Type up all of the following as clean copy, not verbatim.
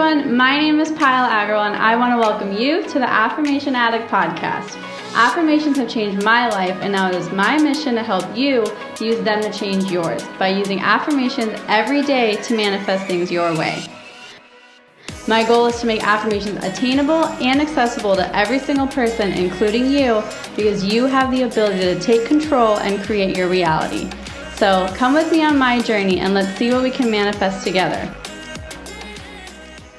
everyone, my name is Pyle Agrawal and I want to welcome you to the Affirmation Addict podcast. Affirmations have changed my life and now it is my mission to help you use them to change yours by using affirmations every day to manifest things your way. My goal is to make affirmations attainable and accessible to every single person, including you, because you have the ability to take control and create your reality. So come with me on my journey and let's see what we can manifest together.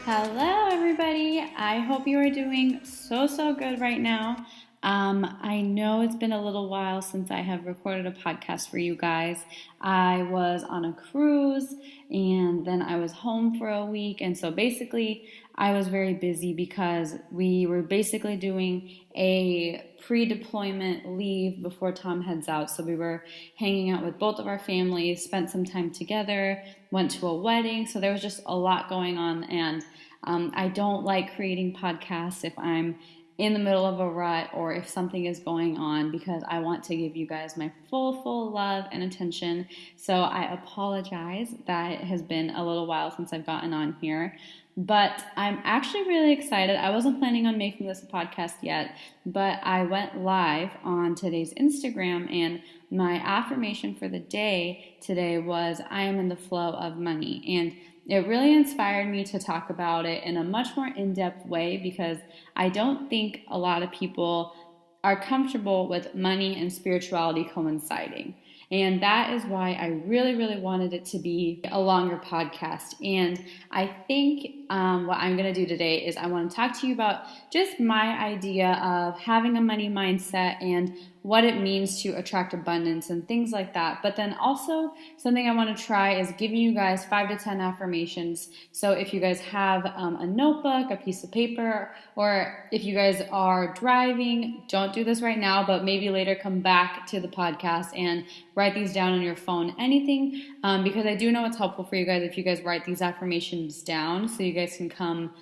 Hello everybody, I hope you are doing so good right now. I know it's been a little while since I have recorded a podcast for you guys. I was on a cruise and then I was home for a week, and so basically I was very busy because we were basically doing a pre-deployment leave before Tom heads out. So we were hanging out with both of our families, spent some time together, went to a wedding, so there was just a lot going on, and I don't like creating podcasts if I'm in the middle of a rut or if something is going on, because I want to give you guys my full love and attention. So I apologize that it has been a little while since I've gotten on here, but I'm actually really excited. I wasn't planning on making this a podcast yet, but I went live on today's Instagram, and my affirmation for the day today was, I am in the flow of money. And it really inspired me to talk about it in a much more in-depth way, because I don't think a lot of people are comfortable with money and spirituality coinciding. And that is why I really wanted it to be a longer podcast. And I think what I'm going to do today is I want to talk to you about just my idea of having a money mindset and what it means to attract abundance and things like that. But then also something I want to try is giving you guys 5 to 10 affirmations. So if you guys have a notebook, a piece of paper, or if you guys are driving, don't do this right now, but maybe later come back to the podcast and write these down on your phone, anything, because I do know it's helpful for you guys if you guys write these affirmations down, so you guys can come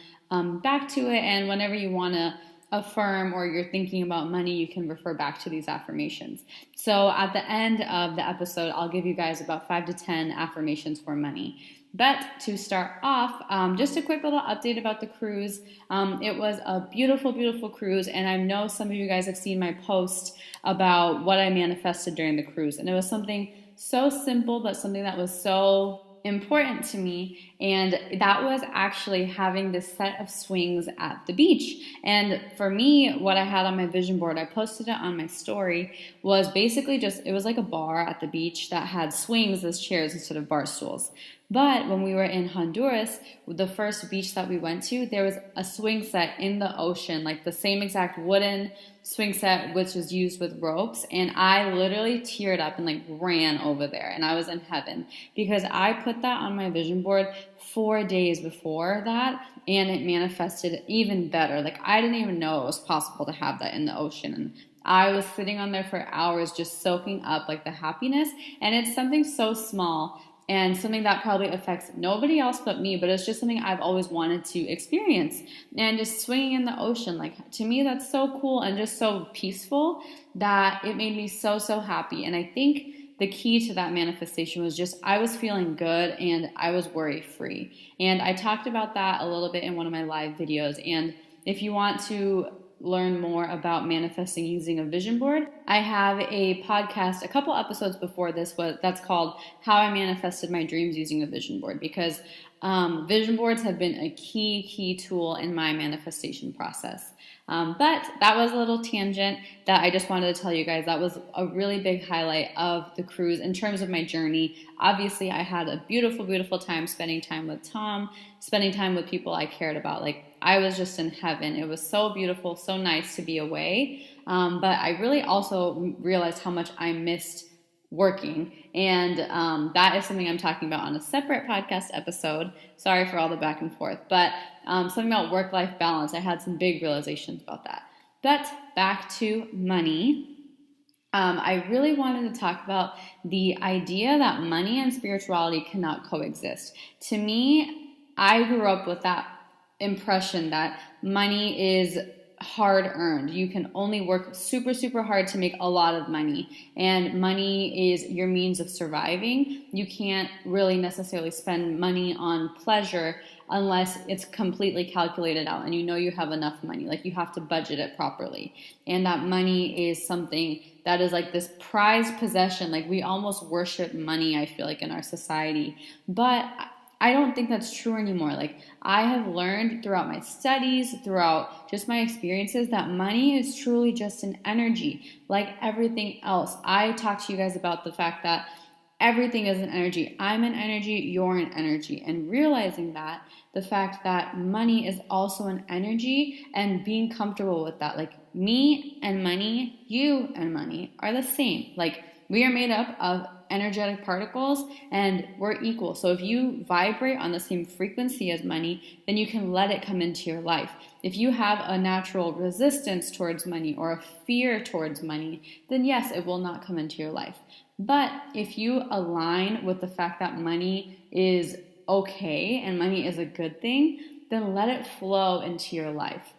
back to it, and whenever you want to affirm or you're thinking about money, you can refer back to these affirmations. So at the end of the episode, I'll give you guys about 5 to 10 affirmations for money. But to start off, just a quick little update about the cruise. It was a beautiful cruise, and I know some of you guys have seen my post about what I manifested during the cruise, and it was something so simple, but something that was so important to me, and that was actually having this set of swings at the beach. And for me, what I had on my vision board, I posted it on my story, was basically just, it was like a bar at the beach that had swings as chairs instead of bar stools. But when we were in Honduras, the first beach that we went to, there was a swing set in the ocean, like the same exact wooden swing set which was used with ropes, and I literally teared up and like ran over there, and I was in heaven because I put that on my vision board 4 days before that, and it manifested even better. Like, I didn't even know it was possible to have that in the ocean, and I was sitting on there for hours just soaking up like the happiness. And it's something so small and something that probably affects nobody else but me, but it's just something I've always wanted to experience. And just swinging in the ocean, like, to me, that's so cool and just so peaceful that it made me so happy. And I think the key to that manifestation was just, I was feeling good and I was worry-free. And I talked about that a little bit in one of my live videos. And if you want to learn more about manifesting using a vision board, I have a podcast a couple episodes before this that's called How I Manifested My Dreams Using a Vision Board, because vision boards have been a key tool in my manifestation process. But that was a little tangent that I just wanted to tell you guys. That was a really big highlight of the cruise in terms of my journey. Obviously, I had a beautiful time spending time with Tom, spending time with people I cared about. Like, I was just in heaven. It was so beautiful, so nice to be away. But I really also realized how much I missed working. And that is something I'm talking about on a separate podcast episode. Sorry for all the back and forth. But something about work-life balance. I had some big realizations about that. But back to money. I really wanted to talk about the idea that money and spirituality cannot coexist. To me, I grew up with that impression that money is hard earned. You can only work super, super hard to make a lot of money. And money is your means of surviving. You can't really necessarily spend money on pleasure unless it's completely calculated out and you know you have enough money. Like, you have to budget it properly. And that money is something that is like this prized possession. Like, we almost worship money, I feel like, in our society. But I don't think that's true anymore. Like, I have learned throughout my studies, throughout just my experiences, that money is truly just an energy, like everything else. I talked to you guys about the fact that everything is an energy. I'm an energy, you're an energy. And realizing that, the fact that money is also an energy, and being comfortable with that. Like, me and money, you and money are the same. Like, we are made up of energetic particles and we're equal. So if you vibrate on the same frequency as money, then you can let it come into your life. If you have a natural resistance towards money or a fear towards money, then yes, it will not come into your life. But if you align with the fact that money is okay and money is a good thing, then let it flow into your life.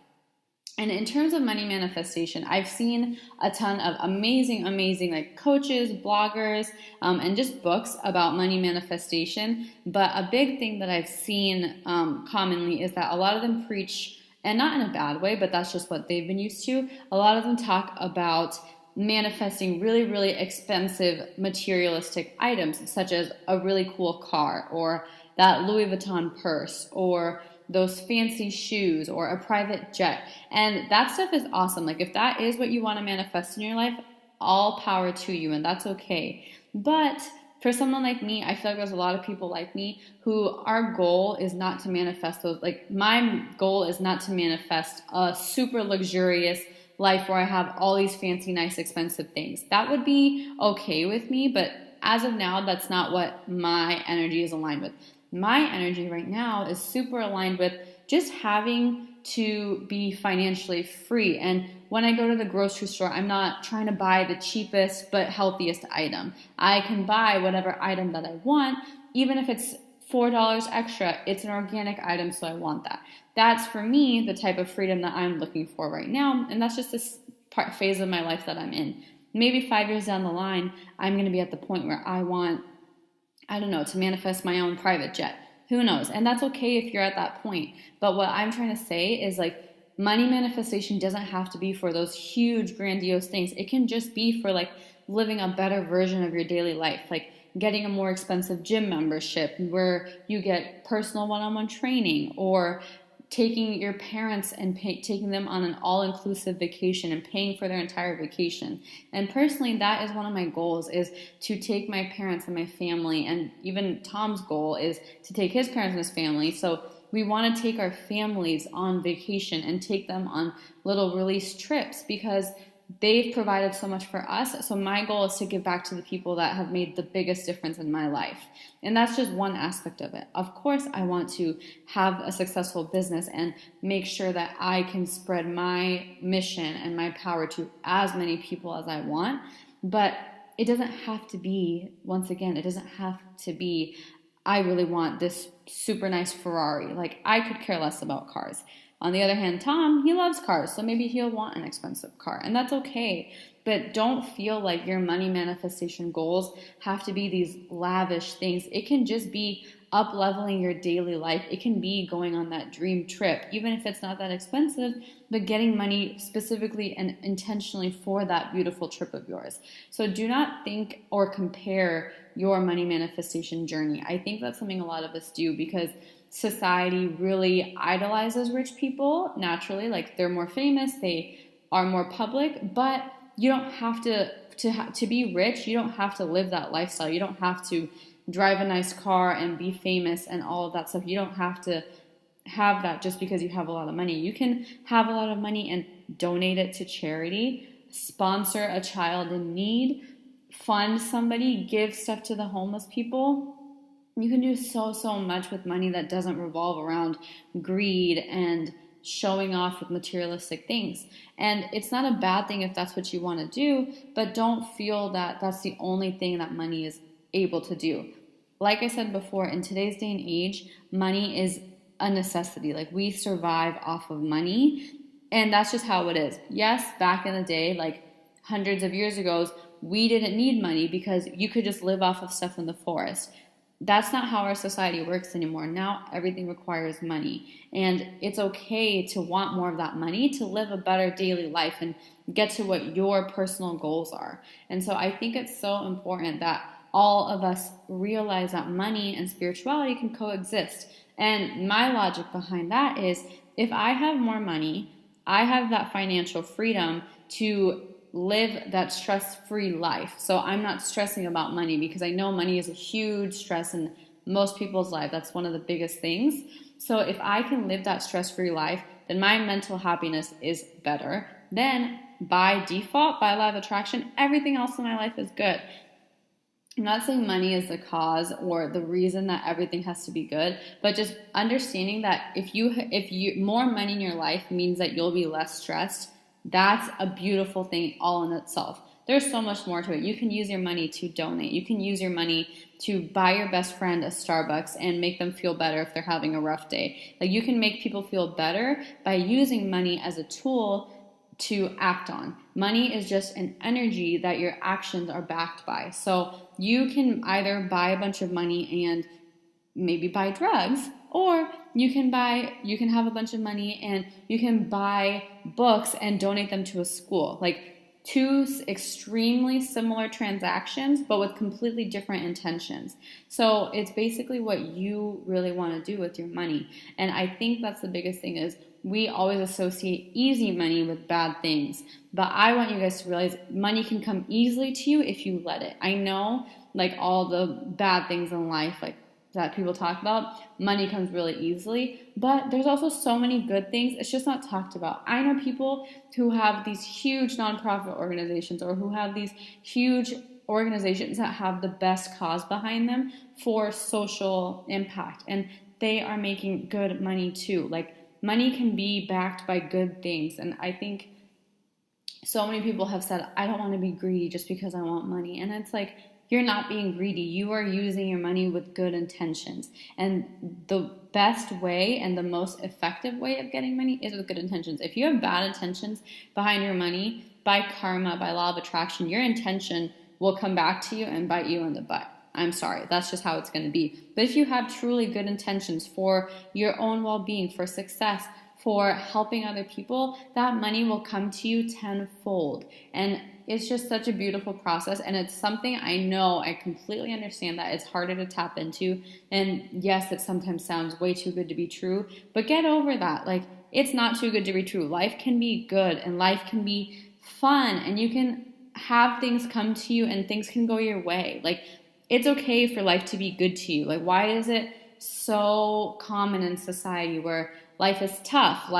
And in terms of money manifestation, I've seen a ton of amazing like coaches, bloggers, and just books about money manifestation. But a big thing that I've seen commonly is that a lot of them preach, and not in a bad way, but that's just what they've been used to. A lot of them talk about manifesting really, really expensive materialistic items, such as a really cool car, or that Louis Vuitton purse, or those fancy shoes, or a private jet. And that stuff is awesome. Like, if that is what you want to manifest in your life, all power to you, and that's okay. But for someone like me, I feel like there's a lot of people like me who our goal is not to manifest those. Like, my goal is not to manifest a super luxurious life where I have all these fancy, nice, expensive things. That would be okay with me, but as of now, that's not what my energy is aligned with. My energy right now is super aligned with just having to be financially free. And when I go to the grocery store, I'm not trying to buy the cheapest but healthiest item. I can buy whatever item that I want, even if it's $4 extra. It's an organic item, so I want that. That's, for me, the type of freedom that I'm looking for right now. And that's just this phase of my life that I'm in. Maybe 5 years down the line, I'm going to be at the point where I want, to manifest my own private jet. Who knows? And that's okay if you're at that point. But what I'm trying to say is, like, money manifestation doesn't have to be for those huge, grandiose things. It can just be for, like, living a better version of your daily life. Like, getting a more expensive gym membership where you get personal one-on-one training, or taking your parents and taking them on an all-inclusive vacation and paying for their entire vacation. And personally, that is one of my goals, is to take my parents and my family, and even Tom's goal is to take his parents and his family. So we want to take our families on vacation and take them on little release trips, because they've provided so much for us. So my goal is to give back to the people that have made the biggest difference in my life. And that's just one aspect of it. Of course, I want to have a successful business and make sure that I can spread my mission and my power to as many people as I want. But it doesn't have to be, once again, it doesn't have to be, I really want this super nice Ferrari. Like, I could care less about cars. On the other hand, Tom, he loves cars, so maybe he'll want an expensive car, and that's okay. But don't feel like your money manifestation goals have to be these lavish things. It can just be up-leveling your daily life. It can be going on that dream trip, even if it's not that expensive, but getting money specifically and intentionally for that beautiful trip of yours. So do not think or compare your money manifestation journey. I think that's something a lot of us do, because society really idolizes rich people naturally. Like, they're more famous, they are more public, but you don't have to be rich. You don't have to live that lifestyle. You don't have to drive a nice car and be famous and all of that stuff. You don't have to have that just because you have a lot of money. You can have a lot of money and donate it to charity, sponsor a child in need, fund somebody, give stuff to the homeless people. You can do so much with money that doesn't revolve around greed and showing off with materialistic things. And it's not a bad thing if that's what you want to do, but don't feel that that's the only thing that money is able to do. Like I said before, in today's day and age, money is a necessity. Like, we survive off of money. And that's just how it is. Yes, back in the day, like hundreds of years ago, we didn't need money because you could just live off of stuff in the forest. That's not how our society works anymore. Now everything requires money. And it's okay to want more of that money to live a better daily life and get to what your personal goals are. And so I think it's so important that all of us realize that money and spirituality can coexist. And my logic behind that is if I have more money, I have that financial freedom to live that stress-free life. So I'm not stressing about money because I know money is a huge stress in most people's life. That's one of the biggest things. So if I can live that stress-free life, then my mental happiness is better. Then by default, by law of attraction, everything else in my life is good. I'm not saying money is the cause or the reason that everything has to be good, but just understanding that if you more money in your life means that you'll be less stressed, that's a beautiful thing all in itself. There's so much more to it. You can use your money to donate. You can use your money to buy your best friend a Starbucks and make them feel better if they're having a rough day. Like you can make people feel better by using money as a tool to act on. Money is just an energy that your actions are backed by. So you can either buy a bunch of money and maybe buy drugs, or you can have a bunch of money and you can buy books and donate them to a school. Like two extremely similar transactions, but with completely different intentions. So it's basically what you really want to do with your money. And I think that's the biggest thing is we always associate easy money with bad things. But I want you guys to realize money can come easily to you if you let it. I know like all the bad things in life, like that people talk about, money comes really easily, but there's also so many good things. It's just not talked about. I know people who have these huge nonprofit organizations or who have these huge organizations that have the best cause behind them for social impact, and they are making good money too. Like money can be backed by good things, and I think so many people have said, I don't want to be greedy just because I want money, and it's like, you're not being greedy. You are using your money with good intentions. And the best way and the most effective way of getting money is with good intentions. If you have bad intentions behind your money, by karma, by law of attraction, your intention will come back to you and bite you in the butt. I'm sorry. That's just how it's going to be. But if you have truly good intentions for your own well-being, for success, for helping other people, that money will come to you tenfold. And it's just such a beautiful process, and it's something I know I completely understand that it's harder to tap into. And yes, it sometimes sounds way too good to be true, but get over that. Like, it's not too good to be true. Life can be good and life can be fun, and you can have things come to you and things can go your way. Like, it's okay for life to be good to you. Like, why is it so common in society where life is tough?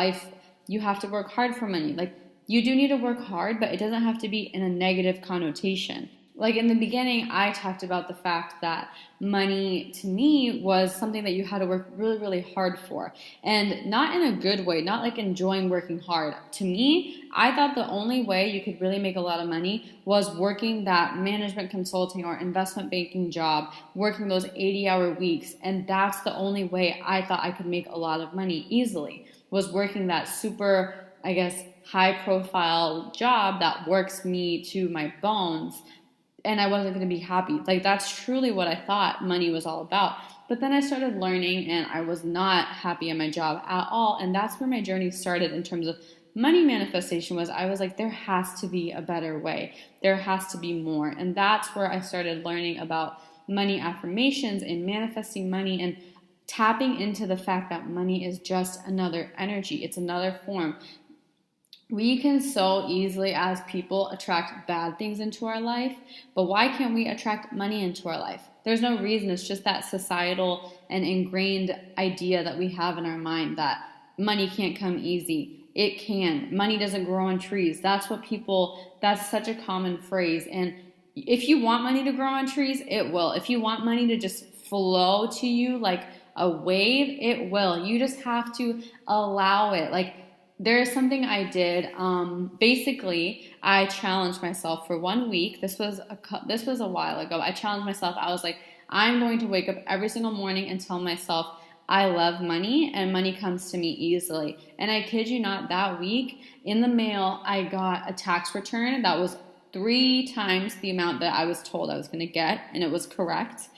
You have to work hard for money. Like, you do need to work hard, but it doesn't have to be in a negative connotation. Like in the beginning, I talked about the fact that money to me was something that you had to work really, really hard for. And not in a good way, not like enjoying working hard. To me, I thought the only way you could really make a lot of money was working that management consulting or investment banking job, working those 80-hour weeks. And that's the only way I thought I could make a lot of money easily, was working that super, I guess, high-profile job that works me to my bones, and I wasn't going to be happy. Like, that's truly what I thought money was all about. But then I started learning, and I was not happy at my job at all, and that's where my journey started in terms of money manifestation. I was like, there has to be a better way. There has to be more, and that's where I started learning about money affirmations and manifesting money and tapping into the fact that money is just another energy. It's another form. We can so easily, as people, attract bad things into our life, but why can't we attract money into our life? There's no reason. It's just that societal and ingrained idea that we have in our mind that money can't come easy. It can. Money doesn't grow on trees. That's such a common phrase. And if you want money to grow on trees, it will. If you want money to just flow to you like a wave, it will. You just have to allow it. Like, there's something I did. Basically, I challenged myself for 1 week. This was a while ago. I challenged myself. I was like, I'm going to wake up every single morning and tell myself I love money and money comes to me easily. And I kid you not, that week in the mail, I got a tax return that was 3 times the amount that I was told I was going to get, and it was correct.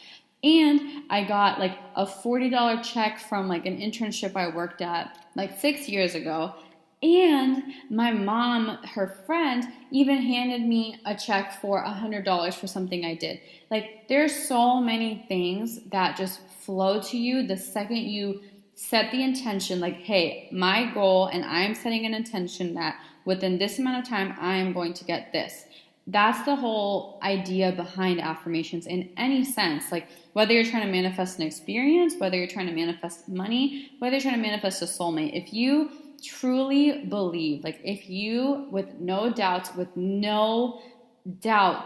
And I got like a $40 check from like an internship I worked at like 6 years ago. And my mom, her friend, even handed me a check for $100 for something I did. Like, there's so many things that just flow to you the second you set the intention, like, hey, my goal, and I'm setting an intention that within this amount of time, I am going to get this. That's the whole idea behind affirmations in any sense. Like, whether you're trying to manifest an experience, whether you're trying to manifest money, whether you're trying to manifest a soulmate, if you truly believe, like if you, with no doubt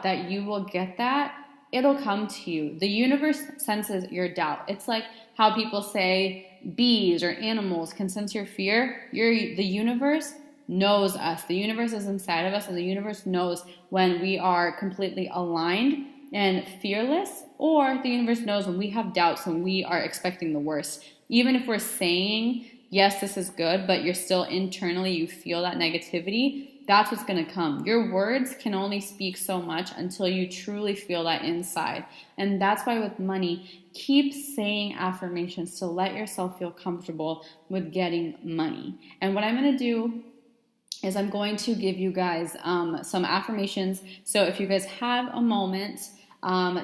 that you will get that, it'll come to you. The universe senses your doubt. It's like how people say bees or animals can sense your fear. The universe knows us. The universe is inside of us, and the universe knows when we are completely aligned and fearless, or the universe knows when we have doubts and we are expecting the worst. Even if we're saying, yes, this is good, but you're still internally, you feel that negativity, that's what's going to come. Your words can only speak so much until you truly feel that inside. And that's why with money, keep saying affirmations to let yourself feel comfortable with getting money. And what I'm going to do is I'm going to give you guys some affirmations. So if you guys have a moment,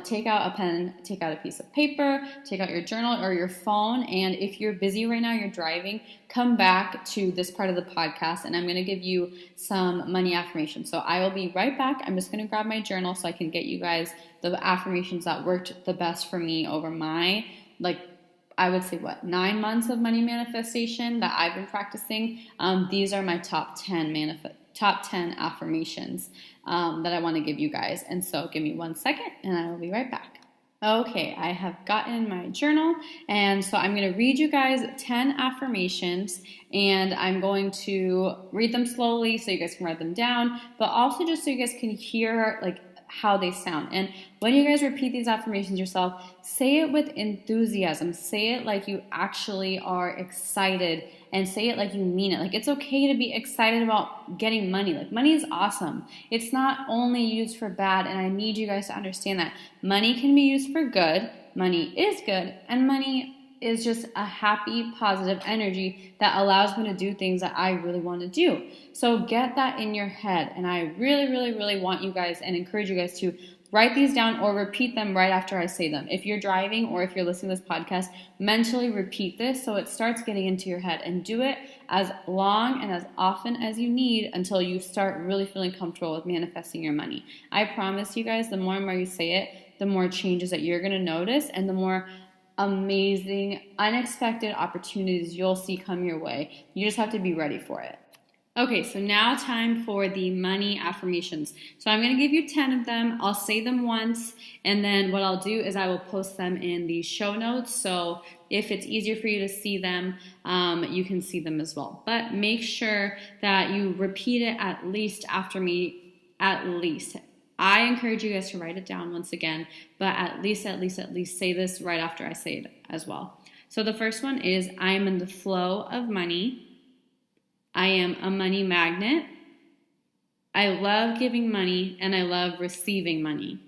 take out a pen, take out a piece of paper, take out your journal or your phone, and if you're busy right now, you're driving, come back to this part of the podcast, and I'm going to give you some money affirmations. So I will be right back. I'm just going to grab my journal so I can get you guys the affirmations that worked the best for me over my, I would say 9 months of money manifestation that I've been practicing. These are my top 10 affirmations that I want to give you guys. And so give me 1 second and I will be right back. Okay, I have gotten my journal, and so I'm going to read you guys 10 affirmations, and I'm going to read them slowly so you guys can write them down, but also just so you guys can hear how they sound. And when you guys repeat these affirmations yourself, say it with enthusiasm. Say it like you actually are excited, and say it like you mean it. Like, it's okay to be excited about getting money. Like, money is awesome. It's not only used for bad, and I need you guys to understand that. Money can be used for good. Money is good, and money is just a happy, positive energy that allows me to do things that I really want to do. So get that in your head, and I really, really, really want you guys and encourage you guys to write these down or repeat them right after I say them. If you're driving or if you're listening to this podcast, mentally repeat this so it starts getting into your head, and do it as long and as often as you need until you start really feeling comfortable with manifesting your money. I promise you guys, the more and more you say it, the more changes that you're going to notice, and the more amazing, unexpected opportunities you'll see come your way. You just have to be ready for it. Okay, so now time for the money affirmations. So I'm going to give you 10 of them. I'll say them once, and then what I'll do is I will post them in the show notes. So if it's easier for you to see them, you can see them as well. But make sure that you repeat it at least after me, at least. I encourage you guys to write it down once again, but at least say this right after I say it as well. So the first one is, I am in the flow of money. I am a money magnet. I love giving money, and I love receiving money.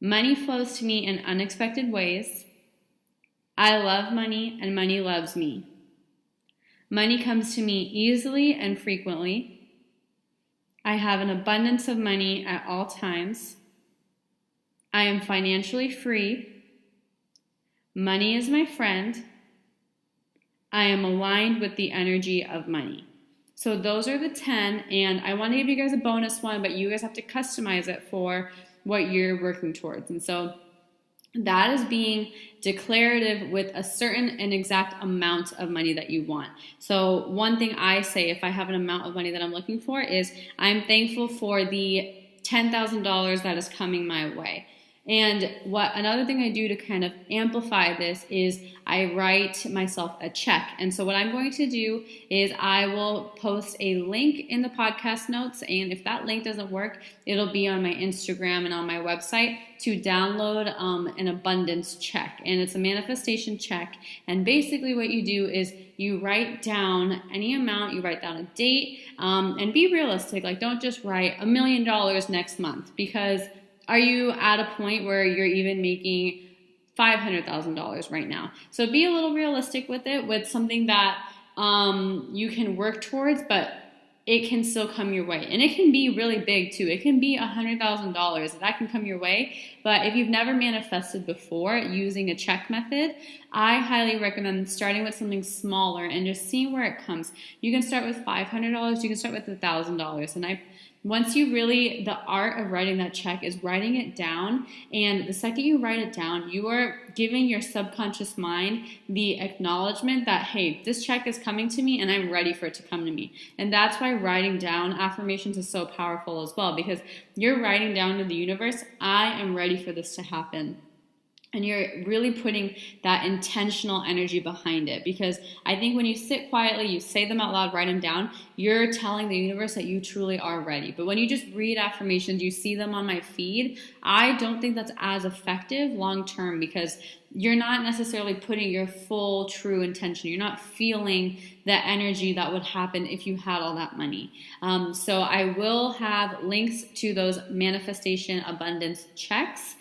Money flows to me in unexpected ways. I love money, and money loves me. Money comes to me easily and frequently. I have an abundance of money at all times. I am financially free. Money is my friend. I am aligned with the energy of money. So those are the 10, and I want to give you guys a bonus one, but you guys have to customize it for what you're working towards. And so that is being declarative with a certain and exact amount of money that you want. So one thing I say, if I have an amount of money that I'm looking for, is I'm thankful for the $10,000 that is coming my way. And another thing I do to kind of amplify this is I write myself a check. And so what I'm going to do is I will post a link in the podcast notes. And if that link doesn't work, it'll be on my Instagram and on my website to download an abundance check. And it's a manifestation check. And basically what you do is you write down any amount, you write down a date, and be realistic. Like, don't just write $1 million next month, because are you at a point where you're even making $500,000 right now? So be a little realistic with it, with something that you can work towards, but it can still come your way. And it can be really big too. It can be $100,000. That can come your way. But if you've never manifested before using a check method, I highly recommend starting with something smaller and just seeing where it comes. You can start with $500. You can start with $1,000. And once you really, the art of writing that check is writing it down. And the second you write it down, you are giving your subconscious mind the acknowledgement that, hey, this check is coming to me and I'm ready for it to come to me. And that's why writing down affirmations is so powerful as well, because you're writing down to the universe, I am ready for this to happen. And you're really putting that intentional energy behind it, because I think when you sit quietly, you say them out loud, write them down, you're telling the universe that you truly are ready. But when you just read affirmations, you see them on my feed, I don't think that's as effective long term, because you're not necessarily putting your full true intention. You're not feeling the energy that would happen if you had all that money. So I will have links to those manifestation abundance checks.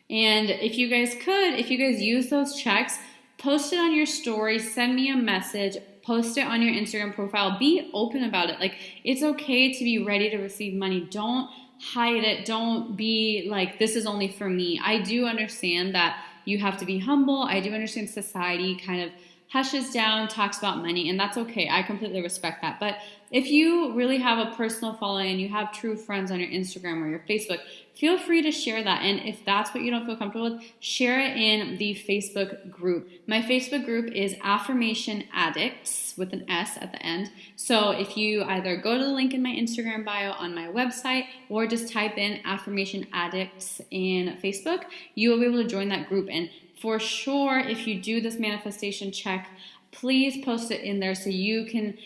And if you guys use those checks, post it on your story, send me a message, post it on your Instagram profile, be open about it. Like, it's okay to be ready to receive money. Don't hide it. Don't be like, this is only for me. I do understand that you have to be humble. I do understand society kind of hushes down, talks about money, and that's okay. I completely respect that. But if you really have a personal following and you have true friends on your Instagram or your Facebook, feel free to share that. And if that's what you don't feel comfortable with, share it in the Facebook group. My Facebook group is Affirmation Addicts with an S at the end. So if you either go to the link in my Instagram bio on my website or just type in Affirmation Addicts in Facebook, you will be able to join that group. And for sure, if you do this manifestation check, please post it in there so you can,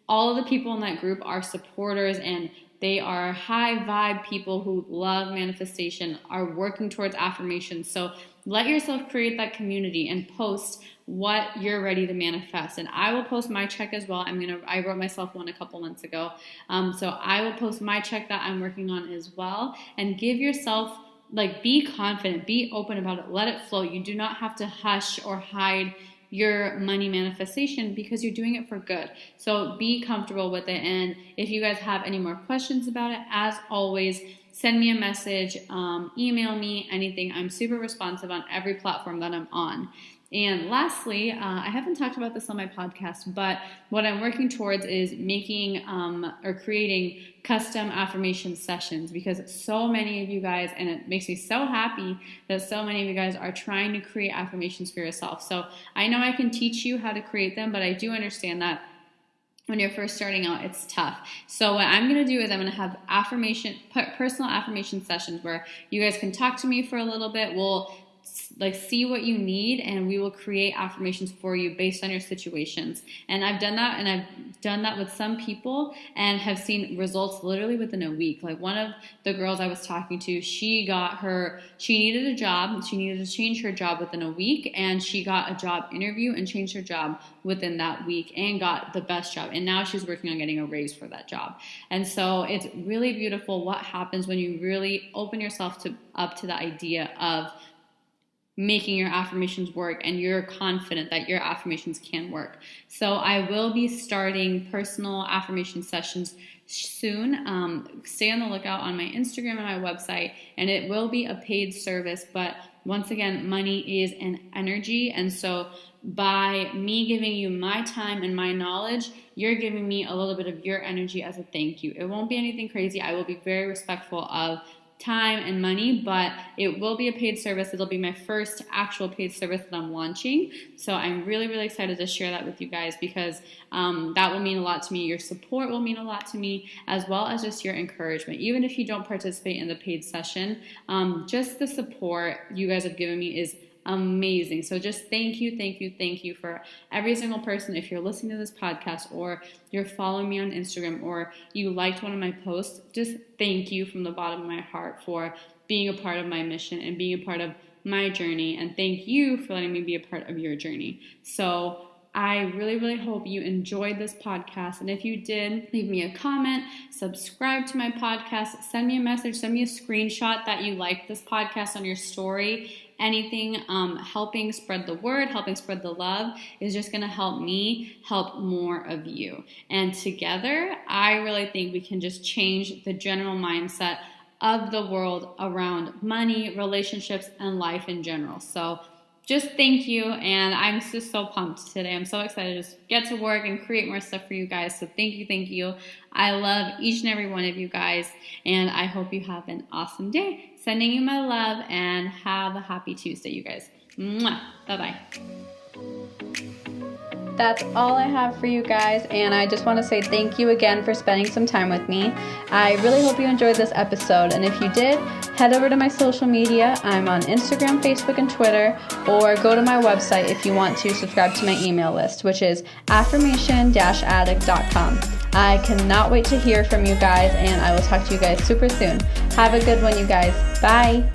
all of the people in that group are supporters, and they are high vibe people who love manifestation, are working towards affirmations. So let yourself create that community and post what you're ready to manifest. And I will post my check as well. I wrote myself one a couple months ago. So I will post my check that I'm working on as well. And give yourself, be confident, be open about it, let it flow. You do not have to hush or hide your money manifestation, because you're doing it for good. So be comfortable with it. And if you guys have any more questions about it, as always, send me a message, email me, anything. I'm super responsive on every platform that I'm on. And lastly, I haven't talked about this on my podcast, but what I'm working towards is making or creating custom affirmation sessions, because so many of you guys, and it makes me so happy that so many of you guys are trying to create affirmations for yourself. So I know I can teach you how to create them, but I do understand that when you're first starting out, it's tough. So what I'm going to do is I'm going to have personal affirmation sessions where you guys can talk to me for a little bit. We'll see what you need, and we will create affirmations for you based on your situations. And I've done that with some people and have seen results literally within a week. Like, one of the girls I was talking to, she needed a job. She needed to change her job within a week, and she got a job interview and changed her job within that week and got the best job. And now she's working on getting a raise for that job. And so it's really beautiful what happens when you really open yourself up to the idea of making your affirmations work, and you're confident that your affirmations can work. So I will be starting personal affirmation sessions soon. Stay on the lookout on my Instagram and my website, and it will be a paid service. But once again, money is an energy, and so by me giving you my time and my knowledge, you're giving me a little bit of your energy as a thank you. It won't be anything crazy. I will be very respectful of time and money, but it will be a paid service. It'll be my first actual paid service that I'm launching. So I'm really, really excited to share that with you guys because that will mean a lot to me. Your support will mean a lot to me, as well as just your encouragement. Even if you don't participate in the paid session, just the support you guys have given me is amazing. So just thank you for every single person. If you're listening to this podcast or you're following me on Instagram or you liked one of my posts, just thank you from the bottom of my heart for being a part of my mission and being a part of my journey. And thank you for letting me be a part of your journey. So I really, really hope you enjoyed this podcast. And if you did, leave me a comment, subscribe to my podcast, send me a message, send me a screenshot that you liked this podcast on your story. Anything helping spread the word, helping spread the love is just going to help me help more of you. And together, I really think we can just change the general mindset of the world around money, relationships, and life in general. So just thank you, and I'm just so pumped today. I'm so excited to just get to work and create more stuff for you guys. So thank you. I love each and every one of you guys, and I hope you have an awesome day. Sending you my love, and have a happy Tuesday, you guys. Mwah. Bye-bye. That's all I have for you guys, and I just want to say thank you again for spending some time with me. I really hope you enjoyed this episode, and if you did, head over to my social media. I'm on Instagram, Facebook, and Twitter, or go to my website if you want to subscribe to my email list, which is affirmation-addict.com. I cannot wait to hear from you guys, and I will talk to you guys super soon. Have a good one, you guys. Bye!